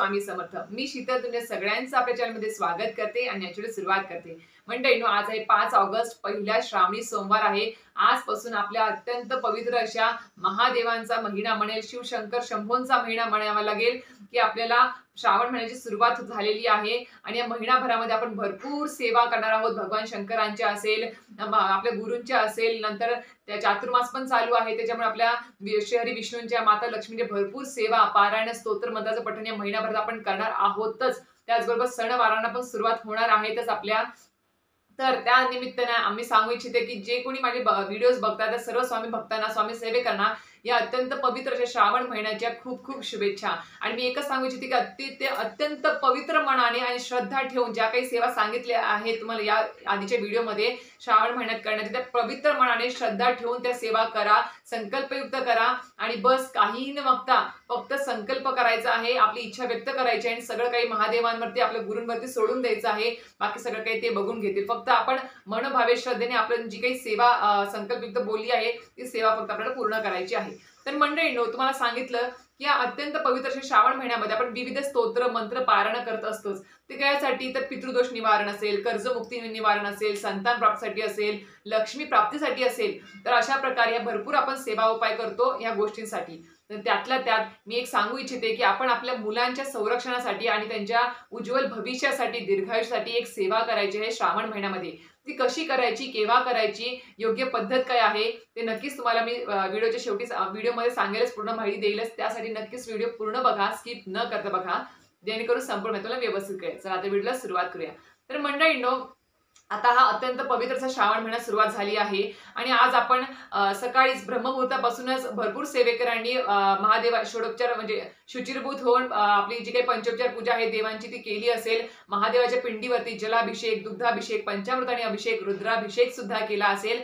स्वामी समर्थ। मी शीतल तुमच्या सगळ्यांचं आपल्या चॅनलमध्ये स्वागत करते आणि याची सुरुवात करते। मंडळींनो, आज आहे 5 ऑगस्ट, पहिला श्रावणी सोमवार आहे। आजपासून आपल्या अत्यंत पवित्र अशा महादेवांचा महिना म्हणेल, शिवशंकर शंभूंचा महिना म्हणावा लागेल की आपल्याला श्रावण महिन्याची सुरुवात झालेली आहे आणि या महिनाभरामध्ये आपण भरपूर सेवा करणार आहोत। भगवान शंकरांच्या असेल, आपल्या गुरूंच्या असेल, नंतर त्या चातुर्मास पण चालू आहे, त्याच्यामुळे आपल्या श्रीहरी विष्णूंच्या, माता लक्ष्मीच्या भरपूर सेवा, पारायण, स्तोत्र मंत्राचं पठण या महिनाभरात आपण करणार आहोतच। त्याचबरोबर सणवारांना पण सुरुवात होणार आहेतच आपल्या। तर त्या निमित्ताने आम्ही सांगू इच्छिते की जे कोणी माझे व्हिडिओज बघतात त्या सर्व स्वामी भक्तांना, स्वामी सेवेकरांना या अत्यंत पवित्र अशा श्रावण महिन्याच्या खूप खूप शुभेच्छा। आणि मी एकच सांगू इच्छिते की अत्यंत पवित्र मनाने आणि श्रद्धा ठेवून ज्या काही सेवा सांगितल्या आहेत तुम्हाला या आधीच्या व्हिडिओमध्ये श्रावण महिन्यात करण्याच्या, त्या पवित्र मनाने श्रद्धा ठेवून त्या सेवा करा, संकल्पयुक्त करा आणि बस काहीही न मागता फक्त संकल्प करायचा आहे, आपली इच्छा व्यक्त करायची आहे आणि सगळं काही महादेवांवरती, आपल्या गुरूंवरती सोडून द्यायचं आहे। बाकी सगळं काही ते बघून घेतील। फक्त आपण मनोभावे श्रद्धेने आपण जी काही सेवा संकल्पयुक्त बोलली आहे ती सेवा फक्त आपल्याला पूर्ण करायची आहे। तर मंडळींनो, तुम्हाला सांगितलं की या अत्यंत पवित्र श्रावण महिन्यामध्ये आपण विविध स्तोत्र मंत्र पारायण करत असतोच। ते कशासाठी? तर पितृदोष निवारण असेल, कर्जमुक्ती निवारण असेल, संतान प्राप्तीसाठी असेल, लक्ष्मी प्राप्तीसाठी असेल, तर अशा प्रकारे भरपूर आपण सेवा उपाय करतो या गोष्टींसाठी। तर त्यातल्या त्यात मी एक सांगू इच्छिते की आपण आपल्या मुलांच्या संरक्षणासाठी आणि त्यांच्या उज्ज्वल भविष्यासाठी, दीर्घायुष्यासाठी एक सेवा करायची आहे श्रावण महिन्यामध्ये। ती कशी करायची, केव्हा करायची, योग्य पद्धत काय आहे ते नक्कीच तुम्हाला मी व्हिडिओच्या शेवटी व्हिडिओमध्ये सांगेलच, पूर्ण माहिती देईलच। त्यासाठी नक्कीच व्हिडिओ पूर्ण बघा, स्किप न करता बघा, जेणेकरून संपूर्ण माहिती तुम्हाला व्यवस्थित कळेल। चला आता व्हिडिओला सुरुवात करूया। तर मंडळींनो, आता हा अत्यंत पवित्रचा श्रावण महिना सुरुवात झाली आहे आणि आज आपण सकाळीच ब्रह्ममुहूर्तापासूनच भरपूर सेवेकरांनी महादेवा षोडोपचार म्हणजे शुचिरभूत होऊन आपली जी काही पंचोपचार पूजा आहे देवांची ती केली असेल। महादेवाच्या पिंडीवरती जलाभिषेक, दुग्धाभिषेक, पंचामृताने अभिषेक, रुद्राभिषेक सुद्धा केला असेल।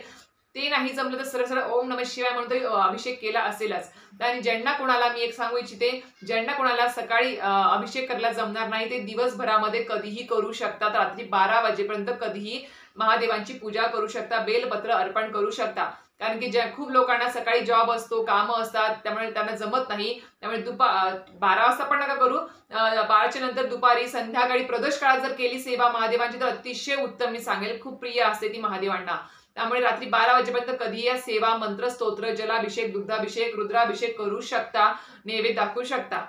ते नाही जमलं तर सरळ ओम नमः शिवाय म्हणून तरी अभिषेक केला असेलच। आणि ज्यांना कोणाला मी एक सांगू इच्छिते, ज्यांना कोणाला सकाळी अभिषेक करायला जमणार नाही ते दिवसभरामध्ये कधीही करू शकतात। रात्री 12 वाजेपर्यंत कधीही महादेवांची पूजा करू शकता, बेलपत्र अर्पण करू शकता। कारण की खूप लोकांना सकाळी जॉब असतो, कामं असतात, त्यामुळे त्यांना जमत नाही। त्यामुळे 12 वाजता पण नका करू, 12च्या नंतर दुपारी, संध्याकाळी प्रदोष काळात जर केली सेवा महादेवांची तर अतिशय उत्तम, मी सांगेल। खूप प्रिय असते ती महादेवांना। त्यामुळे रात्री 12 वाजेपर्यंत कधी या सेवा, मंत्र, स्तोत्र, जलाभिषेक, दुग्धाभिषेक, रुद्राभिषेक करू शकता, नैवेद्य दाखवू शकता।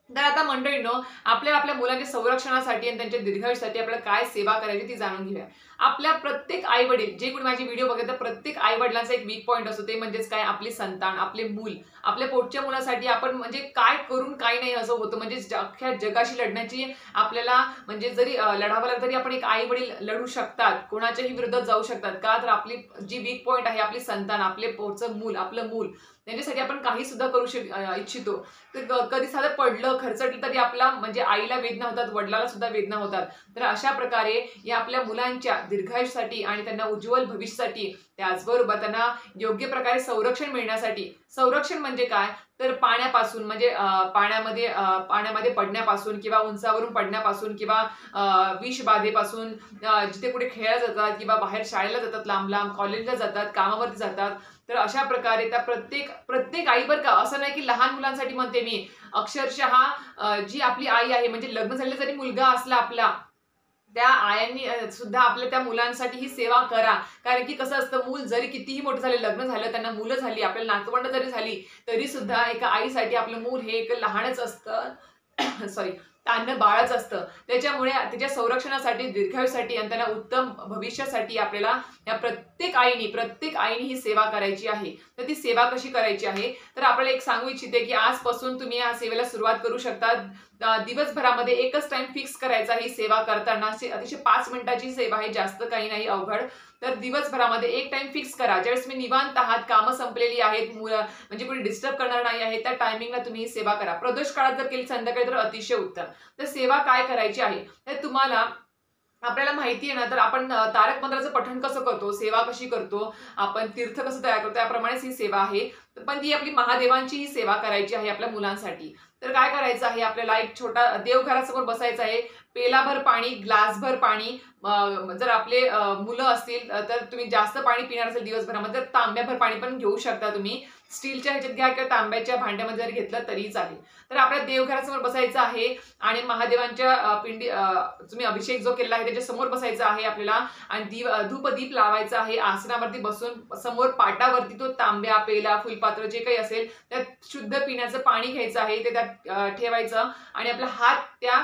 तर आता मंडळींनो, आपल्या मुलांच्या संरक्षणासाठी आणि त्यांच्या दीर्घायुष्यासाठी आपल्याला काय सेवा करायची ती जाणून घेऊया। आपल्या प्रत्येक आई वडील, जे कोणी माझे व्हिडिओ बघतात, प्रत्येक आई वडिलांचा एक वीक पॉइंट असतो, ते म्हणजेच काय? आपली संतान, आपले मूल। आपल्या पोटच्या मुलासाठी आपण म्हणजे काय करून काय नाही असं होतं, म्हणजे अख्ख्या जगाशी लढण्याची आपल्याला म्हणजे जरी लढावं लागलं तरी आपण एक आई वडील लढू शकतात, कोणाच्याही विरोधात जाऊ शकतात। का? तर आपली जी वीक पॉइंट आहे, आपली संतान, आपले पोटचं मूल, आपलं मूल, त्यांच्यासाठी आपण काही सुद्धा करू इच्छितो। तर कधी साधं पडलं, खरचटलं तरी आपला म्हणजे आईला वेदना होतात, वडिलाला सुद्धा वेदना होतात। तर अशा प्रकारे या आपल्या मुलांच्या दीर्घायुष्यासाठी आणि त्यांना उज्ज्वल भविष्यासाठी, त्याचबरोबर त्यांना योग्य प्रकारे संरक्षण मिळण्यासाठी, संरक्षण म्हणजे काय? तर पाण्यापासून, म्हणजे पाण्यामध्ये पडण्यापासून किंवा उंचावरून पडण्यापासून किंवा विषबाधेपासून, जिथे कुठे खेळायला जातात किंवा बाहेर शाळेला जातात, लांब लांब कॉलेजला जातात, कामावरती जातात, तर अशा प्रकारे त्या प्रत्येक आई, बरं का, असं नाही की लहान मुलांसाठी म्हणते मी, अक्षरशः जी आपली आई आहे, म्हणजे लग्न झालेला जरी मुलगा असला आपला, त्या आयांनी सुद्धा आपल्या त्या मुलांसाठी ही सेवा करा। कारण की कसं असतं, मूल जरी कितीही मोठं झाले, लग्न झालं, त्यांना मुलं झाली, आपल्याला नातवंड जरी झाली, तरी सुद्धा एका आईसाठी आपलं मूल हे एक लहानच असतं सॉरी तान्ह बाळच असतं। त्याच्यामुळे त्याच्या संरक्षणासाठी, दीर्घायुसाठी आणि त्यांना उत्तम भविष्यासाठी आपल्याला या प्रत्येक आईनी ही सेवा करायची आहे। तर ती सेवा कशी करायची आहे? तर आपल्याला एक सांगू इच्छिते की आजपासून तुम्ही या सेवेला सुरुवात करू शकता। दिवसभरामध्ये एकच टाइम फिक्स करायचा ही सेवा करताना। अतिशय 5 मिनिटाची सेवा आहे, जास्त काही नाही अवघड। तर दिवसभरामध्ये एक टाइम फिक्स करा, ज्यावेळेस मी निवांत आहात, कामं संपलेली आहेत, म्हणजे कोणी डिस्टर्ब करणार नाही आहे, त्या टायमिंगला तुम्ही ही सेवा करा। प्रदोष काळात जर केली संध्याकाळी तर अतिशय उत्तम। तर सेवा काय करायची आहे तर तुम्हाला, आपल्याला माहिती आहे ना, तर आपण तारक मंत्राचं पठण कसं करतो, सेवा कशी करतो, आपण तीर्थ कसं तयार करतो, त्याप्रमाणेच ही सेवा आहे। पण ती आपली महादेवांची ही सेवा करायची आहे आपल्या मुलांसाठी. तर काय करायचं आहे, आपल्याला एक छोटा देवघरासमोर बसायचं आहे. पेलाभर पाणी, ग्लासभर पाणी, जर आपले मुलं असतील तर तुम्ही जास्त पाणी पिणार असेल दिवसभरामध्ये तर तांब्याभर पाणी पण घेऊ शकता तुम्ही. स्टीलच्या ह्याच्यात घ्या किंवा तांब्याच्या भांड्यामध्ये जर घेतलं तरी चालेल. तर आपल्या देवघरासमोर बसायचं आहे आणि महादेवांच्या तुम्ही अभिषेक जो केलेला आहे त्याच्या समोर बसायचं आहे आपल्याला आणि धूपदीप लावायचा आहे. आसनावरती बसून समोर पाटावरती तो तांब्या, पेला, फुलपात्र जे काही असेल त्यात शुद्ध पिण्याचं पाणी घ्यायचं आहे, ते त्यात ठेवायचं आणि आपला हात त्या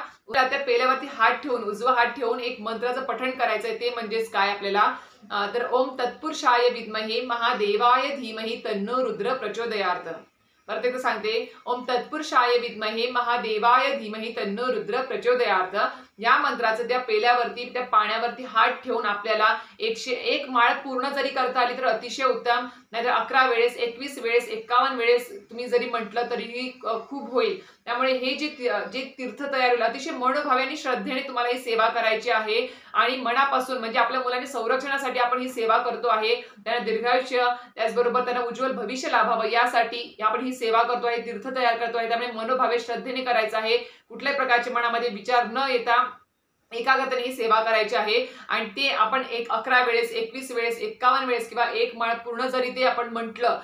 पेल्यावरती हात ठेवून, उजवा हात ठेवून एक मंत्राचं पठण करायचंय. ते म्हणजेच काय आपल्याला, तर ओम तत्पुरुषाय विद्महे महादेवाय धीमहि तन्नो रुद्र प्रचोदयात्. परत एकदा सांगते, ओम तत्पुरुषाय विद्महे महादेवाय धीमहि तन्नो रुद्र प्रचोदयात्. या मंत्राचं त्या पेल्यावरती, त्या पाण्यावरती हात ठेवून आपल्याला 101 माळ पूर्ण जरी करता आली तर अतिशय उत्तम. नाहीतर 11 वेळेस, 21 वेळेस, 51 वेळेस तुम्ही जरी म्हटलं तरीही खूप होईल. त्यामुळे हे जे तीर्थ तयार होईल अतिशय मनोभावे आणि श्रद्धेने तुम्हाला ही सेवा करायची आहे आणि मनापासून, म्हणजे आपल्या मुलांच्या संरक्षणासाठी आपण ही सेवा करतो आहे. त्यांना दीर्घायुष्य, त्याचबरोबर त्यांना उज्ज्वल भविष्य लाभावं यासाठी आपण ही सेवा करतो आहे, तीर्थ तयार करतो आहे. त्यामुळे मनोभावे श्रद्धेने करायचं आहे. कुठल्याही प्रकारचे मनामध्ये विचार न येता एकाग्रतेने ही सेवा करायची आहे आणि ते आपण 11 वेळेस, 21 वेळेस, 51 वेळेस किंवा 1 माळ पूर्ण जरी ते आपण म्हटलं,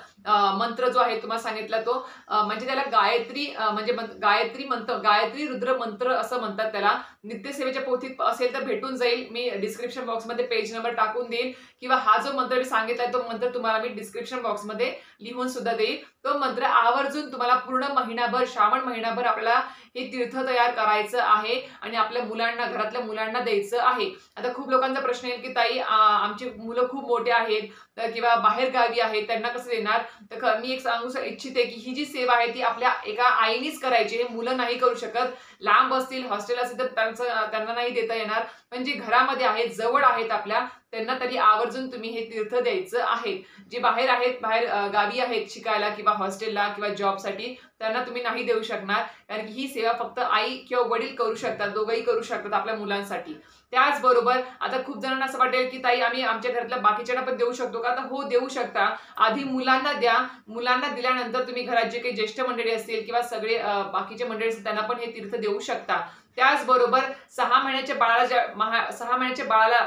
मंत्र जो आहे तुम्हाला सांगितला तो, म्हणजे त्याला गायत्री, म्हणजे गायत्री मंत्र, गायत्री रुद्र मंत्र असं म्हणतात त्याला. नित्यसेवेच्या पोथीत असेल तर भेटून जाईल. मी डिस्क्रिप्शन बॉक्समध्ये पेज नंबर टाकून देईल किंवा हा जो मंत्र मी सांगितलाय तो मंत्र तुम्हाला मी डिस्क्रिप्शन बॉक्समध्ये लिहून सुद्धा देईल. तो मंत्र आवर्जून तुम्हाला पूर्ण महिनाभर, श्रावण महिनाभर आपल्याला हे तीर्थ तयार करायचं आहे आणि आपल्या मुलांना, घरातल्या मुलांना द्यायचं आहे. आता खूप लोकांचा प्रश्न येईल की ताई आमची मुलं खूप मोठे आहेत किंवा बाहेर गावी आहेत, त्यांना कसं देणार? तर मी एक सांगू इच्छिते की ही जी सेवा आहे ती आपल्या एका आईनीच करायची. हे मुलं नाही करू शकत. लांब असतील, हॉस्टेल असेल तर त्यांना नाही देता येणार. पण जे घरामध्ये आहेत, जवळ आहेत आपल्या, त्यांना तरी आवर्जून तुम्ही हे तीर्थ द्यायचं आहे. जे बाहेर आहेत, बाहेर गावी आहेत शिकायला किंवा हॉस्टेलला किंवा जॉबसाठी, त्यांना तुम्ही नाही देऊ शकणार. कारण की ही सेवा फक्त आई किंवा वडील करू शकतात, दोघंही करू शकतात आपल्या मुलांसाठी. त्याचबरोबर आता खूप जणांना असं वाटेल की ताई आम्ही आमच्या घरातल्या बाकीच्यांना पण देऊ शकतो का? तर हो, देऊ शकता. आधी मुलांना द्या. मुलांना दिल्यानंतर तुम्ही घरात जे काही ज्येष्ठ मंडळी असतील किंवा सगळे बाकीचे मंडळी असतील त्यांना पण हे तीर्थ देऊ शकता. त्याचबरोबर 6 महिन्याच्या बाळाला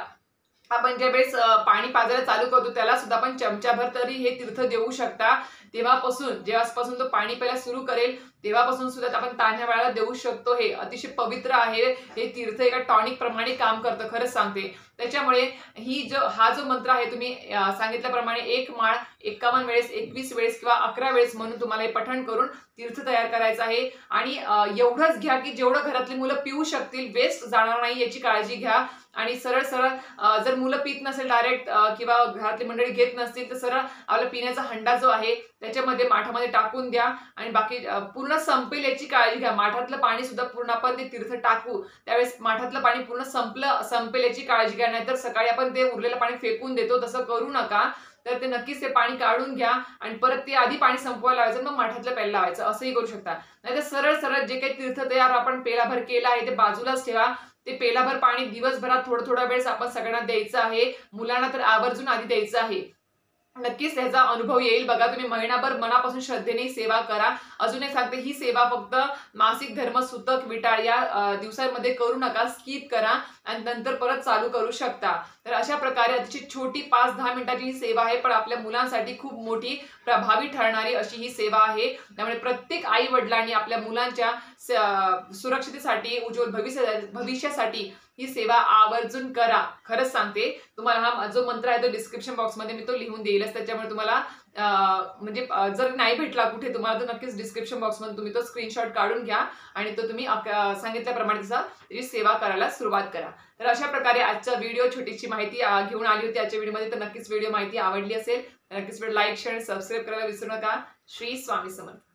आपण ज्यावेळेस पाणी पाजायला चालू करतो त्याला सुद्धा आपण चमचाभर तरी हे तीर्थ देऊ शकता. जेव्हापासून तो पाणी प्यायला सुरू करेल तेव्हापासून सुद्धा आपण तान्ह्या बाळाला देऊ शकतो. हे अतिशय पवित्र आहे. हे तीर्थ एका टॉनिक प्रमाणे काम करतं, खरंच सांगते. त्याच्यामुळे हा जो मंत्र आहे तुम्ही सांगितल्याप्रमाणे 1 माळ 51 वेळेस, 21 वेळेस किंवा 11 वेळेस म्हणून तुम्हाला हे पठण करून तीर्थ तयार करायचं आहे. आणि एवढंच घ्या की जेवढं घरातली मुलं पिऊ शकतील, वेस्ट जाणार नाही याची काळजी घ्या. आणि सरळ जर मुलं पित नसेल डायरेक्ट किंवा घरातली मंडळी घेत नसतील तर सरळ आपला पिण्याचा हंडा जो आहे त्याच्यामध्ये माठामध्ये टाकून द्या आणि बाकी पूर्ण संपेल याची काळजी घ्या. माठातलं पाणी सुद्धा पूर्ण आपण ते तीर्थ टाकू त्यावेळेस माठातलं पाणी पूर्ण संपेल याची काळजी घ्या. नाहीतर सकाळी आपण ते उरलेलं पाणी फेकून देतो, तसं करू नका. तर ते नक्कीच ते पाणी काढून घ्या आणि परत ते आधी पाणी संपवायला लावायचं, मग माठातलं प्यायला लावायचं, असंही करू शकता. नाहीतर सरळ जे काही तीर्थ तयार आपण पेलाभर केलं आहे ते बाजूलाच ठेवा. ते पेलाभर पाणी दिवसभरात थोडा वेळेस आपण सगळ्यांना द्यायचं आहे. मुलांना तर आवर्जून आधी द्यायचं आहे. नक्कीच त्याचा अनुभव येईल बघा. तुम्ही महिनाभर मनापासून श्रद्धेने सेवा करा. अजून एक सांगते, ही सेवा फक्त मासिक धर्म, सुतक, विटाळ या दिवसांमध्ये करू नका, स्किप करा आणि नंतर परत चालू करू शकता. तर अशा प्रकारे अतिशय छोटी 5-10 मिनिटाची ही सेवा आहे, पण आपल्या मुलांसाठी खूप मोठी प्रभावी ठरणारी अशी ही सेवा आहे. त्यामुळे प्रत्येक आई वडिलांनी आपल्या मुलांच्या सुरक्षिततेसाठी, उज्ज्वल भविष्यासाठी ही सेवा आवर्जून करा. खरंच सांगते तुम्हाला. हा जो मंत्र आहे तो डिस्क्रिप्शन बॉक्समध्ये मी तो लिहून देईलच. त्याच्यामुळे तुम्हाला म्हणजे जर नाही भेटला कुठे तुम्हाला तर नक्कीच डिस्क्रिप्शन बॉक्समध्ये तुम्ही तो स्क्रीनशॉट काढून घ्या आणि तो तुम्ही सांगितल्याप्रमाणे त्याची सेवा करायला सुरुवात करा. तर अशा प्रकारे आजचा व्हिडिओ छोटीशी माहिती घेऊन आली होती आजच्या व्हिडिओमध्ये. तर नक्कीच व्हिडिओ माहिती आवडली असेल तर नक्कीच व्हिडिओ लाईक, शेअर, सबस्क्राईब करायला विसरू नका. श्री स्वामी समर्थ.